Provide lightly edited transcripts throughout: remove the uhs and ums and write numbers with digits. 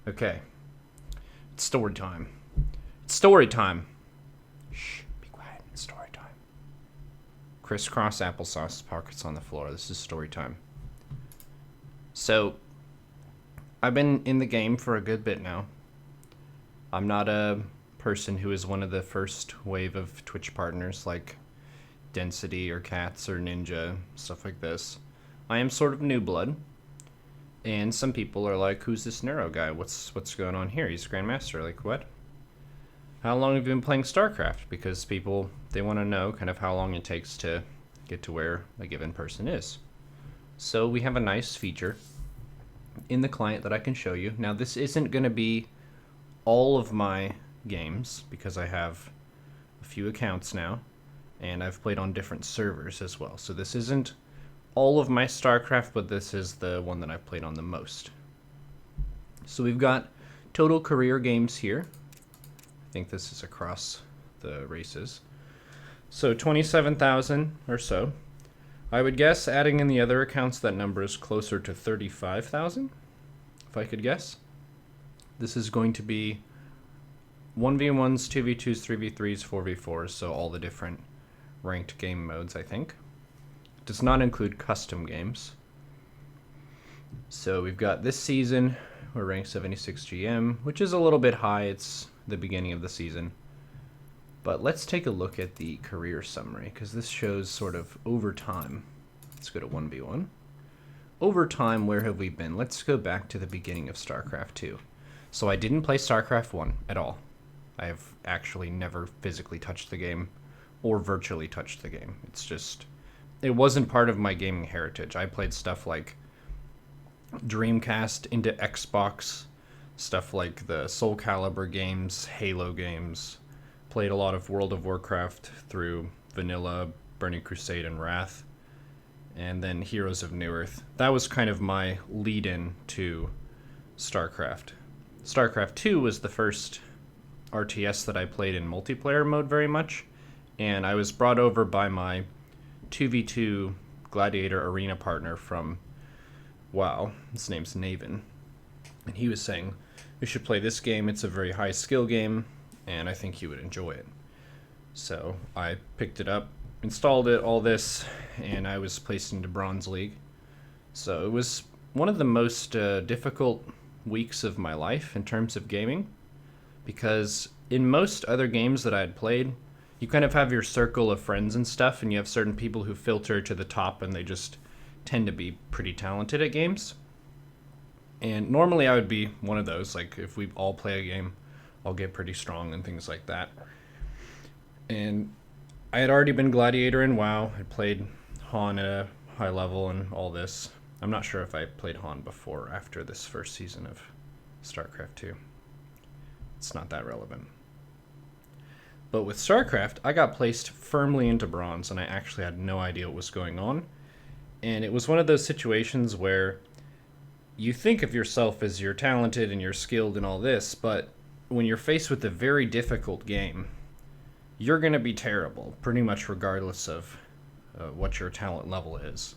Okay. It's story time. It's story time. Shh, be quiet. It's story time. Crisscross applesauce pockets on the floor. This is story time. So, I've been in the game for a good bit now. I'm not a person who is one of the first wave of Twitch partners like Density or Cats or Ninja, stuff like this. I am sort of new blood. And some people are like, who's this Neuro guy? What's going on here? He's Grandmaster. Like, what? How long have you been playing StarCraft? Because people, they want to know kind of how long it takes to get to where a given person is. So we have a nice feature in the client that I can show you. Now, this isn't going to be all of my games because I have a few accounts now, and I've played on different servers as well. So this isn't all of my StarCraft, but this is the one that I've played on the most. So we've got total career games here. I think this is across the races. So 27,000 or so. I would guess adding in the other accounts, that number is closer to 35,000, if I could guess. This is going to be 1v1s, 2v2s, 3v3s, 4v4s, so all the different ranked game modes, I think. Does not include custom games. So we've got this season, we're ranked 76 GM, which is a little bit high. It's the beginning of the season. But let's take a look at the career summary, because this shows sort of over time. Let's go to 1v1. Over time, where have we been? Let's go back to the beginning of StarCraft 2. So I didn't play StarCraft 1 at all. I have actually never physically touched the game, or virtually touched the game. It's just, it wasn't part of my gaming heritage. I played stuff like Dreamcast into Xbox, stuff like the Soul Calibur games, Halo games. Played a lot of World of Warcraft through Vanilla, Burning Crusade, and Wrath. And then Heroes of Newerth. That was kind of my lead-in to StarCraft. StarCraft 2 was the first RTS that I played in multiplayer mode very much. And I was brought over by my 2v2 Gladiator Arena partner from WoW. His name's Naven. And he was saying, we should play this game. It's a very high skill game, and I think you would enjoy it. So I picked it up, installed it, all this, and I was placed into Bronze League. So it was one of the most difficult weeks of my life in terms of gaming, because in most other games that I had played, you kind of have your circle of friends and stuff, and you have certain people who filter to the top, and they just tend to be pretty talented at games. And normally I would be one of those. Like, if we all play a game, I'll get pretty strong and things like that. And I had already been Gladiator in WoW. I played Han at a high level and all this. I'm not sure if I played Han before or after this first season of StarCraft 2. It's not that relevant. But with StarCraft, I got placed firmly into Bronze, and I actually had no idea what was going on. And it was one of those situations where you think of yourself as you're talented and you're skilled and all this, but when you're faced with a very difficult game, you're going to be terrible, pretty much regardless of what your talent level is.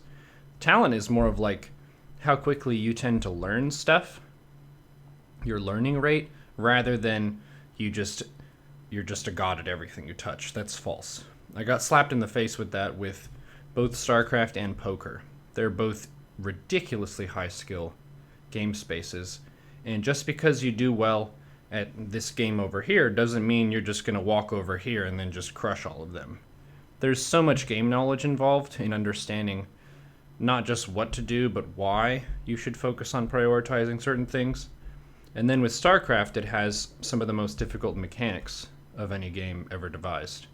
Talent is more of like how quickly you tend to learn stuff, your learning rate, rather than you're just a god at everything you touch. That's false. I got slapped in the face with that with both StarCraft and poker. They're both ridiculously high skill game spaces, and just because you do well at this game over here doesn't mean you're just going to walk over here and then just crush all of them. There's so much game knowledge involved in understanding not just what to do, but why you should focus on prioritizing certain things. And then with StarCraft, it has some of the most difficult mechanics of any game ever devised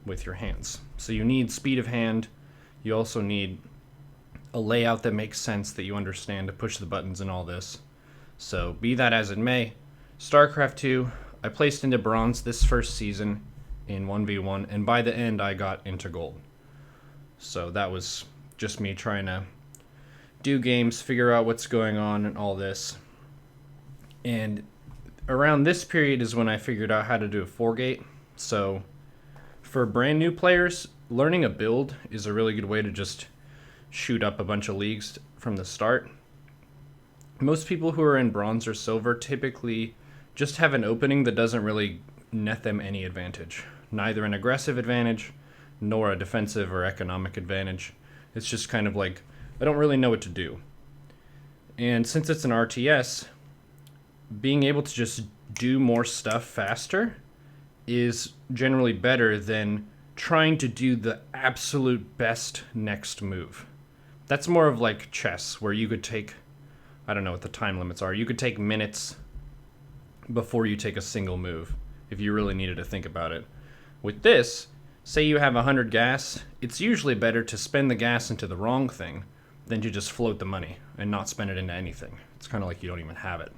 with your hands. So you need speed of hand. You also need a layout that makes sense, that you understand to push the buttons and all this. So be that as it may, StarCraft 2, I placed into Bronze this first season in 1v1, and by the end I got into Gold. So that was just me trying to do games, figure out what's going on and all this. And around this period is when I figured out how to do a 4-gate. So for brand new players, learning a build is a really good way to just shoot up a bunch of leagues from the start. Most people who are in bronze or silver typically just have an opening that doesn't really net them any advantage. Neither an aggressive advantage nor a defensive or economic advantage. It's just kind of like, I don't really know what to do. And since it's an RTS, being able to just do more stuff faster is generally better than trying to do the absolute best next move. That's more of like chess, where you could take, I don't know what the time limits are, you could take minutes before you take a single move if you really needed to think about it. With this, say you have 100 gas, it's usually better to spend the gas into the wrong thing than to just float the money and not spend it into anything. It's kind of like you don't even have it.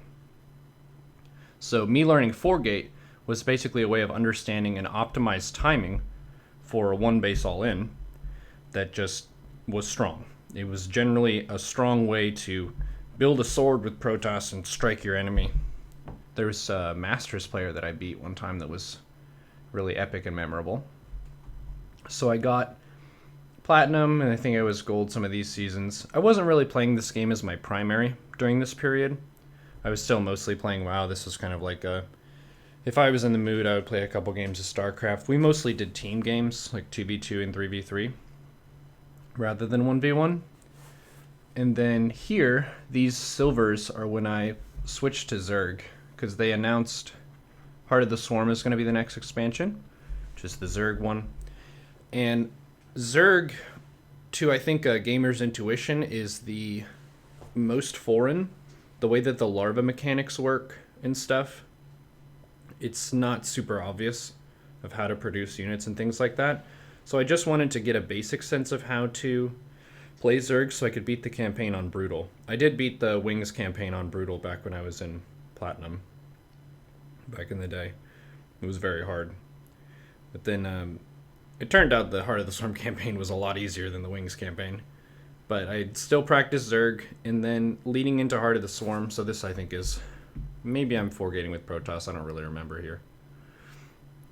So me learning 4-gate was basically a way of understanding an optimized timing for a one base all in that just was strong. It was generally a strong way to build a sword with Protoss and strike your enemy. There was a Masters player that I beat one time that was really epic and memorable. So I got Platinum, and I think I was Gold some of these seasons. I wasn't really playing this game as my primary during this period. I was still mostly playing WoW. This was kind of like a... If I was in the mood, I would play a couple games of StarCraft. We mostly did team games, like 2v2 and 3v3, rather than 1v1. And then here, these silvers are when I switched to Zerg, because they announced Heart of the Swarm is going to be the next expansion, which is the Zerg one. And Zerg, to I think a gamer's intuition, is the most foreign. The way that the larva mechanics work and stuff, it's not super obvious of how to produce units and things like that. So I just wanted to get a basic sense of how to play Zerg so I could beat the campaign on Brutal. I did beat the Wings campaign on Brutal back when I was in Platinum, back in the day. It was very hard. But then it turned out the Heart of the Swarm campaign was a lot easier than the Wings campaign. But I still practiced Zerg, and then leading into Heart of the Swarm, so this I think is... Maybe I'm 4-gating with Protoss, I don't really remember here.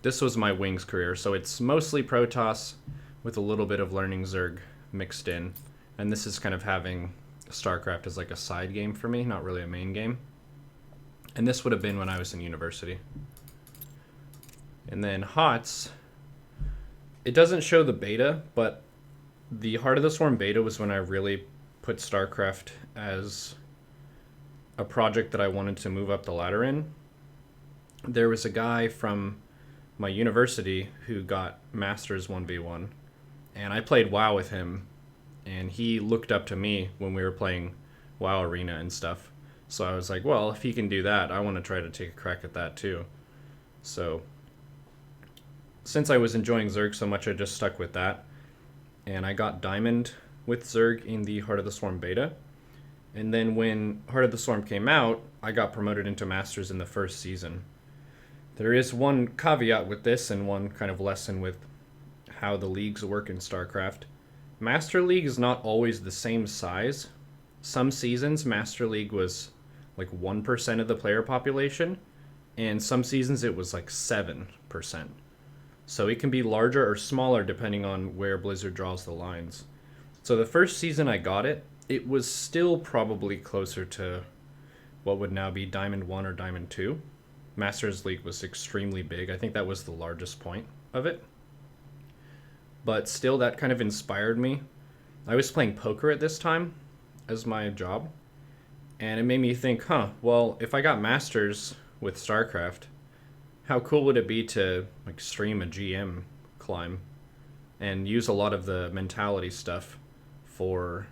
This was my Wings career, so it's mostly Protoss with a little bit of learning Zerg mixed in. And this is kind of having StarCraft as like a side game for me, not really a main game. And this would have been when I was in university. And then HOTS, it doesn't show the beta, but the Heart of the Swarm beta was when I really put StarCraft as a project that I wanted to move up the ladder in. There was a guy from my university who got Masters 1v1, and I played WoW with him, and he looked up to me when we were playing WoW Arena and stuff. So I was like, well, if he can do that, I want to try to take a crack at that too. So since I was enjoying Zerg so much, I just stuck with that. And I got Diamond with Zerg in the Heart of the Swarm beta. And then when Heart of the Swarm came out, I got promoted into Masters in the first season. There is one caveat with this and one kind of lesson with how the leagues work in StarCraft. Master League is not always the same size. Some seasons, Master League was like 1% of the player population, and some seasons it was like 7%. So it can be larger or smaller depending on where Blizzard draws the lines. So the first season I got it, it was still probably closer to what would now be Diamond 1 or Diamond 2. Masters League was extremely big. I think that was the largest point of it. But still, that kind of inspired me. I was playing poker at this time as my job, and it made me think, well, if I got Masters with StarCraft, how cool would it be to like stream a GM climb and use a lot of the mentality stuff for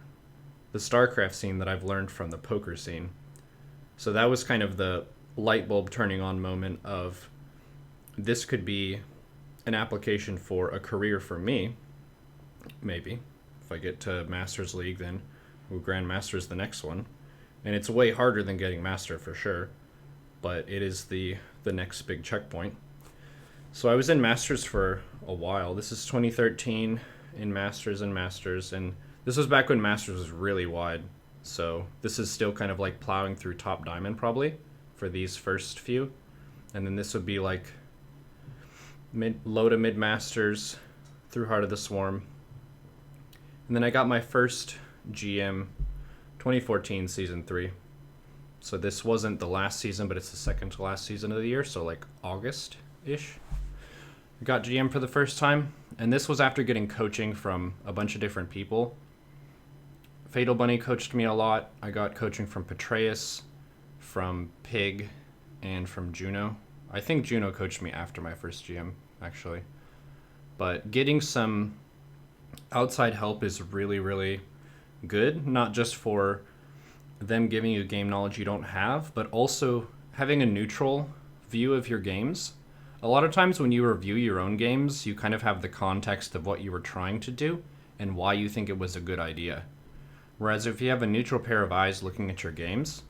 the StarCraft scene that I've learned from the poker scene. So that was kind of the light bulb turning on moment of this could be an application for a career for me, maybe. If I get to Masters League, then we'll Grandmasters the next one. And it's way harder than getting Master for sure, but it is the next big checkpoint. So I was in Masters for a while. This is 2013 in Masters, and this was back when Masters was really wide. So this is still kind of like plowing through top diamond probably for these first few. And then this would be like low to mid Masters through Heart of the Swarm. And then I got my first GM 2014 season 3. So this wasn't the last season, but it's the second to last season of the year, so like August-ish. I got GM for the first time, and this was after getting coaching from a bunch of different people. Fatal Bunny coached me a lot. I got coaching from Patreus, from Pig, and from Juno. I think Juno coached me after my first GM, actually. But getting some outside help is really, really good, not just for them giving you game knowledge you don't have, but also having a neutral view of your games. A lot of times when you review your own games, you kind of have the context of what you were trying to do and why you think it was a good idea. Whereas if you have a neutral pair of eyes looking at your games,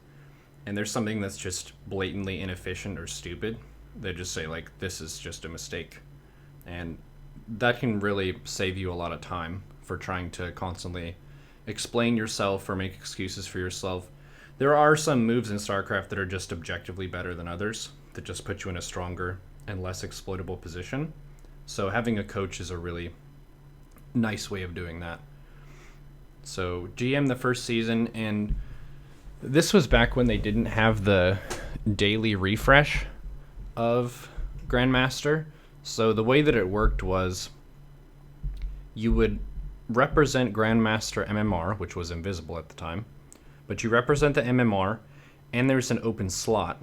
and there's something that's just blatantly inefficient or stupid, they just say, like, this is just a mistake. And that can really save you a lot of time for trying to constantly explain yourself or make excuses for yourself. There are some moves in StarCraft that are just objectively better than others, that just put you in a stronger and less exploitable position. So having a coach is a really nice way of doing that. So GM the first season, and this was back when they didn't have the daily refresh of Grandmaster. So the way that it worked was you would represent Grandmaster MMR, which was invisible at the time, but you represent the MMR, and there's an open slot.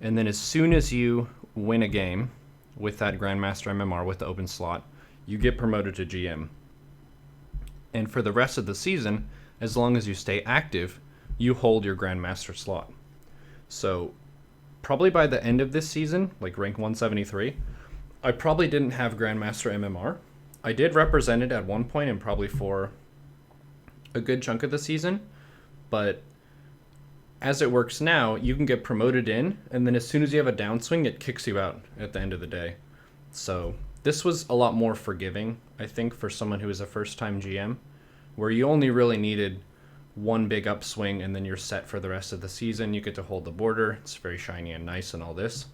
And then as soon as you win a game with that Grandmaster MMR with the open slot, you get promoted to GM. And for the rest of the season, as long as you stay active, you hold your Grandmaster slot. So probably by the end of this season, like rank 173, I probably didn't have Grandmaster MMR. I did represent it at one point and probably for a good chunk of the season, but as it works now, you can get promoted in, and then as soon as you have a downswing, it kicks you out at the end of the day. So this was a lot more forgiving, I think, for someone who is a first-time GM, where you only really needed one big upswing, and then you're set for the rest of the season. You get to hold the border. It's very shiny and nice and all this.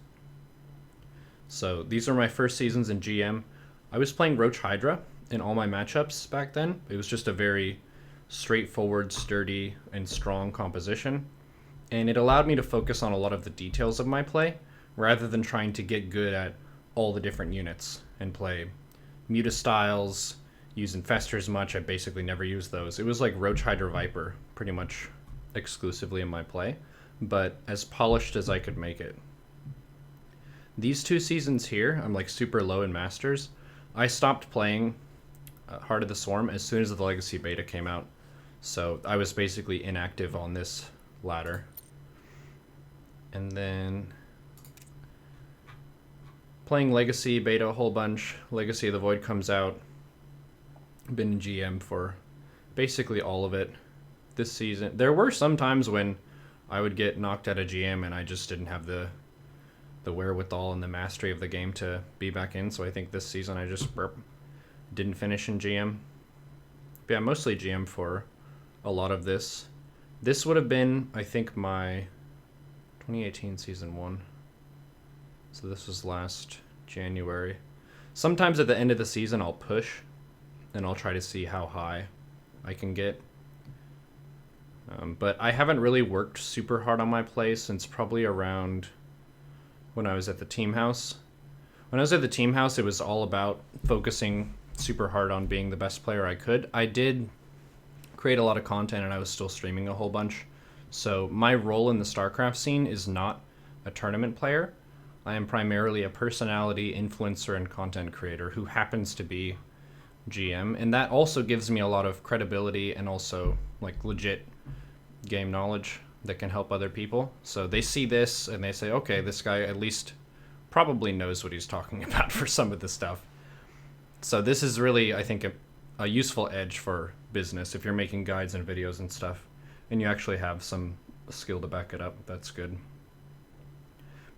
So these are my first seasons in GM. I was playing Roach Hydra in all my matchups back then. It was just a very straightforward, sturdy, and strong composition. And it allowed me to focus on a lot of the details of my play, rather than trying to get good at all the different units and play Muta styles, use Infestors much. I basically never used those. It was like Roach Hydra Viper, pretty much exclusively in my play, but as polished as I could make it. These 2 seasons here, I'm like super low in Masters. I stopped playing Heart of the Swarm as soon as the Legacy Beta came out, so I was basically inactive on this ladder. And then playing Legacy Beta a whole bunch. Legacy of the Void comes out. Been in GM for basically all of it this season. There were some times when I would get knocked out of GM and I just didn't have the wherewithal and the mastery of the game to be back in. So I think this season I just didn't finish in GM. But yeah, mostly GM for a lot of this. This would have been, I think, my 2018 season 1. So this was last January. Sometimes at the end of the season I'll push and I'll try to see how high I can get. But I haven't really worked super hard on my play since probably around when I was at the team house. When I was at the team house, it was all about focusing super hard on being the best player I could. I did create a lot of content and I was still streaming a whole bunch. So my role in the StarCraft scene is not a tournament player. I am primarily a personality, influencer, and content creator who happens to be GM. And that also gives me a lot of credibility and also like legit game knowledge that can help other people. So they see this and they say, okay, this guy at least probably knows what he's talking about for some of the stuff. So this is really, I think, a useful edge for business if you're making guides and videos and stuff, and you actually have some skill to back it up. That's good.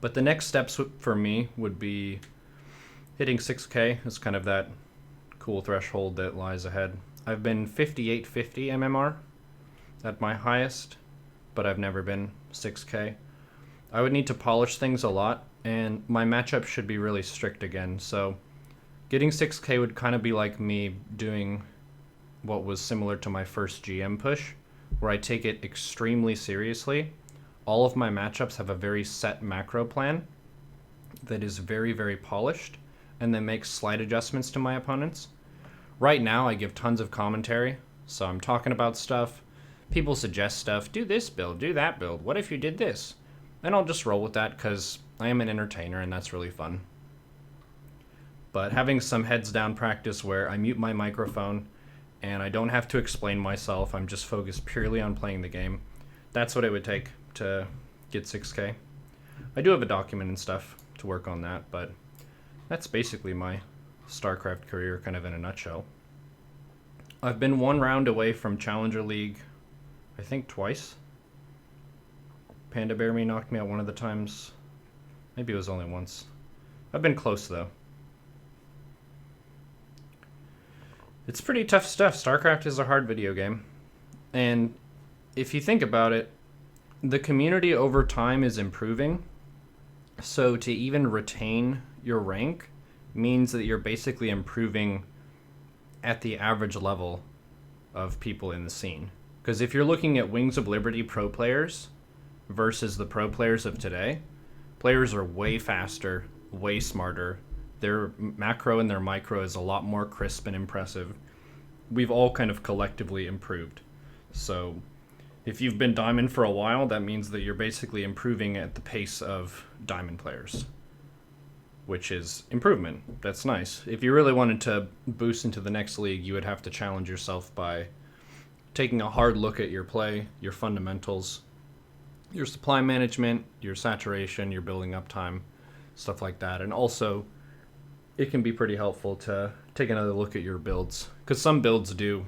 But the next steps for me would be hitting 6K. It's kind of that cool threshold that lies ahead. I've been 5850 MMR at my highest, but I've never been 6K. I would need to polish things a lot, and my matchup should be really strict again. So getting 6K would kind of be like me doing what was similar to my first GM push, where I take it extremely seriously. all of my matchups have a very set macro plan that is very, very polished and then makes slight adjustments to my opponents. Right now, I give tons of commentary, so I'm talking about stuff. People suggest stuff. Do this build, do that build. What if you did this? And I'll just roll with that because I am an entertainer and that's really fun. But having some heads down practice where I mute my microphone and I don't have to explain myself, I'm just focused purely on playing the game. That's what it would take to get 6K. I do have a document and stuff to work on that, but that's basically my StarCraft career kind of in a nutshell. I've been one round away from Challenger League, I think twice. Panda Bear Me knocked me out one of the times. Maybe it was only once. I've been close though. It's pretty tough stuff. StarCraft is a hard video game. And if you think about it, the community over time is improving. So to even retain your rank means that you're basically improving at the average level of people in the scene. Because if you're looking at Wings of Liberty pro players versus the pro players of today, players are way faster, way smarter. Their macro and their micro is a lot more crisp and impressive. We've all kind of collectively improved. So if you've been Diamond for a while, that means that you're basically improving at the pace of Diamond players, which is improvement. That's nice. If you really wanted to boost into the next league, you would have to challenge yourself by taking a hard look at your play, your fundamentals, your supply management, your saturation, your building up time, stuff like that. And also, it can be pretty helpful to take another look at your builds, because some builds do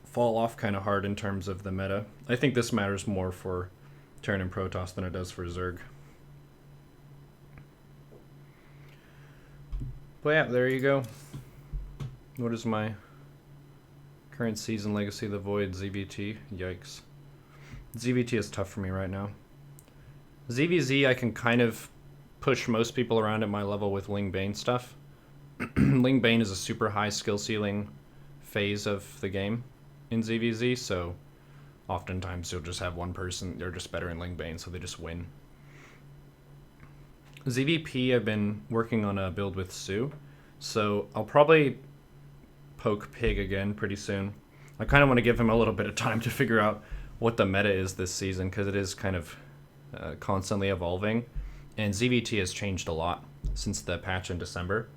fall off kind of hard in terms of the meta. I think this matters more for Terran and Protoss than it does for Zerg. But yeah, there you go. What is my current season Legacy of the Void ZVT? Yikes. ZVT is tough for me right now. ZVZ, I can kind of push most people around at my level with Ling Bane stuff. Ling Bane is a super high skill ceiling phase of the game in ZVZ, so oftentimes you'll just have one person, they're just better in Ling Bane, so they just win. ZVP, I've been working on a build with Sue, so I'll probably poke Pig again pretty soon. I kind of want to give him a little bit of time to figure out what the meta is this season, because it is kind of constantly evolving, and ZVT has changed a lot since the patch in December.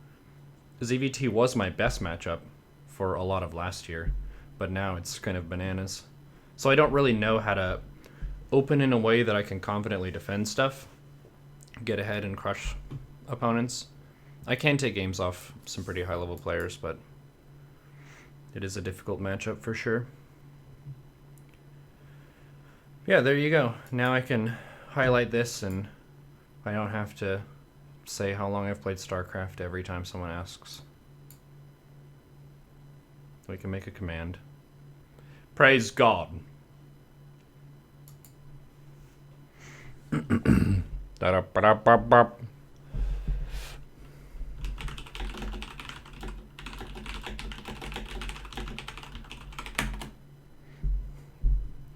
ZVT was my best matchup for a lot of last year, but now it's kind of bananas. So I don't really know how to open in a way that I can confidently defend stuff, get ahead and crush opponents. I can take games off some pretty high level players, but it is a difficult matchup for sure. Yeah, there you go. Now I can highlight this and I don't have to say how long I've played StarCraft every time someone asks. We can make a command. Praise God. It's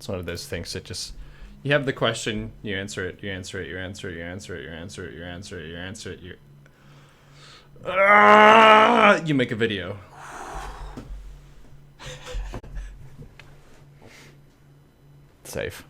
one of those things that just, you have the question, you answer it, you answer it, you answer it, you answer it, you answer it, you answer it, you answer it, you make a video. Safe.